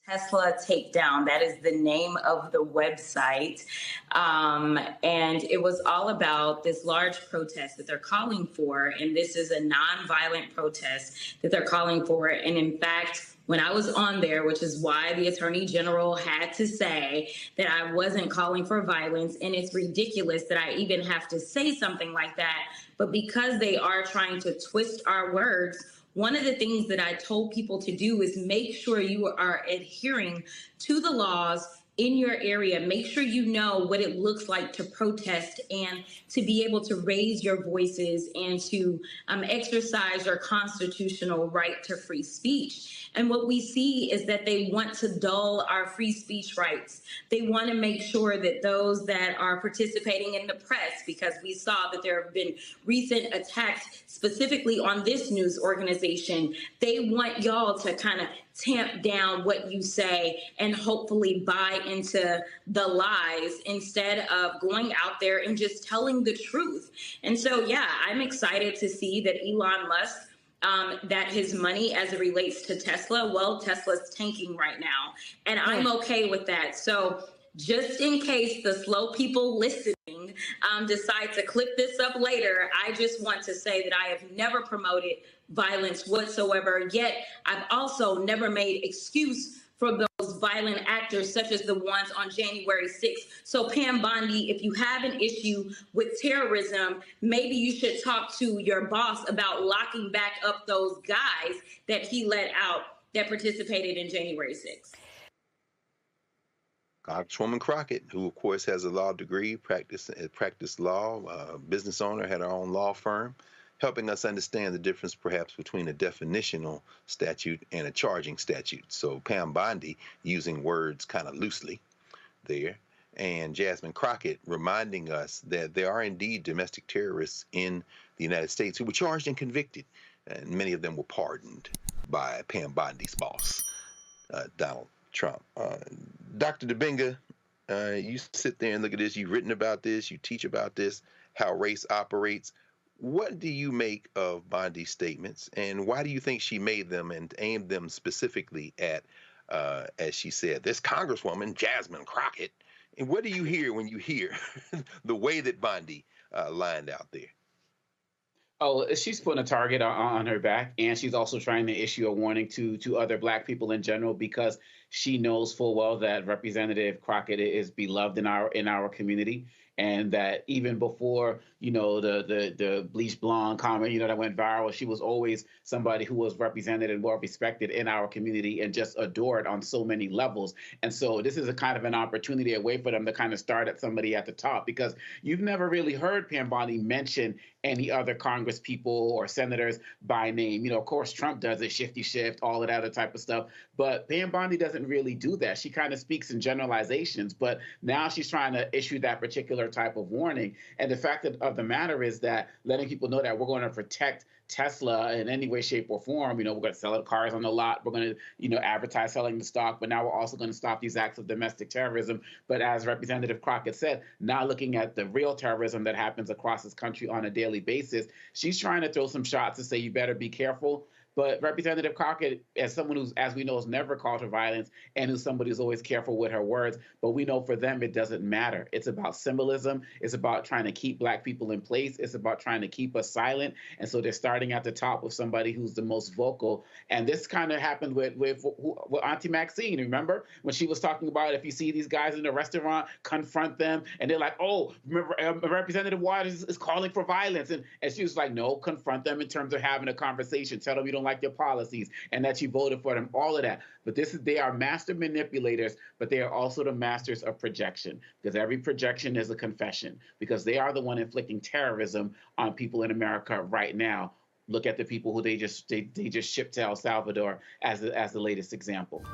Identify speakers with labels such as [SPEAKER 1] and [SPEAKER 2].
[SPEAKER 1] Tesla Takedown. That is the name of the website. And it was all about this large protest that they're calling for. And this is a nonviolent protest that they're calling for. And in fact, when I was on there, which is why the Attorney General had to say that I wasn't calling for violence, and it's ridiculous that I even have to say something like that. But because they are trying to twist our words, one of the things that I told people to do is make sure you are adhering to the laws in your area. Make sure you know what it looks like to protest and to be able to raise your voices and to exercise your constitutional right to free speech. And what we see is that they want to dull our free speech rights. They want to make sure that those that are participating in the press, because we saw that there have been recent attacks specifically on this news organization, they want y'all to kind of tamp down what you say and hopefully buy into the lies instead of going out there and just telling the truth. And so, yeah, I'm excited to see that Elon Musk, that his money as it relates to Tesla, well, Tesla's tanking right now. And I'm okay with that. So just in case the slow people listening decide to clip this up later, I just want to say that I have never promoted violence whatsoever, yet I've also never made excuse for those violent actors such as the ones on January 6th. So Pam Bondi, if you have an issue with terrorism, maybe you should talk to your boss about locking back up those guys that he let out that participated in January 6th.
[SPEAKER 2] Congresswoman Crockett, who of course has a law degree, practiced law, business owner, had her own law firm, helping us understand the difference perhaps between a definitional statute and a charging statute. So Pam Bondi using words kind of loosely there, and Jasmine Crockett reminding us that there are indeed domestic terrorists in the United States who were charged and convicted, and many of them were pardoned by Pam Bondi's boss, Donald Trump. Dr. Dibinga, you sit there and look at this. You've written about this. You teach about this, how race operates. What do you make of Bondi's statements, and why do you think she made them and aimed them specifically at, as she said, this Congresswoman, Jasmine Crockett? And what do you hear when you hear the way that Bondi lined out there?
[SPEAKER 3] Oh, she's putting a target on her back, and she's also trying to issue a warning to other Black people in general, because she knows full well that Representative Crockett is beloved in our community, and that even before the bleach blonde comment that went viral, she was always somebody who was represented and well respected in our community and just adored on so many levels. And so this is a kind of an opportunity, a way for them to kind of start at somebody at the top, because you've never really heard Pam Bondi mention any other Congress people or senators by name. Of course, Trump does it, shifty shift, all of that other type of stuff. But Pam Bondi doesn't really do that. She kind of speaks in generalizations, but now she's trying to issue that particular type of warning. And the fact of the matter is that letting people know that we're going to protect Tesla in any way, shape, or form. We're going to sell cars on the lot. We're going to, advertise selling the stock. But now we're also going to stop these acts of domestic terrorism. But as Representative Crockett said, now looking at the real terrorism that happens across this country on a daily basis, she's trying to throw some shots to say you better be careful. But Representative Crockett, as someone who's, as we know, has never called for violence and who's somebody who's always careful with her words, but we know for them it doesn't matter. It's about symbolism. It's about trying to keep Black people in place. It's about trying to keep us silent. And so they're starting at the top with somebody who's the most vocal. And this kind of happened with Auntie Maxine. Remember when she was talking about, if you see these guys in the restaurant, confront them. And they're like, oh, remember, Representative Waters is calling for violence. And she was like, no, confront them in terms of having a conversation. Tell them you don't like their policies and that you voted for them, all of that. But they are master manipulators, but they are also the masters of projection, because every projection is a confession, because they are the one inflicting terrorism on people in America right now. Look at the people who they just shipped to El Salvador as the latest example.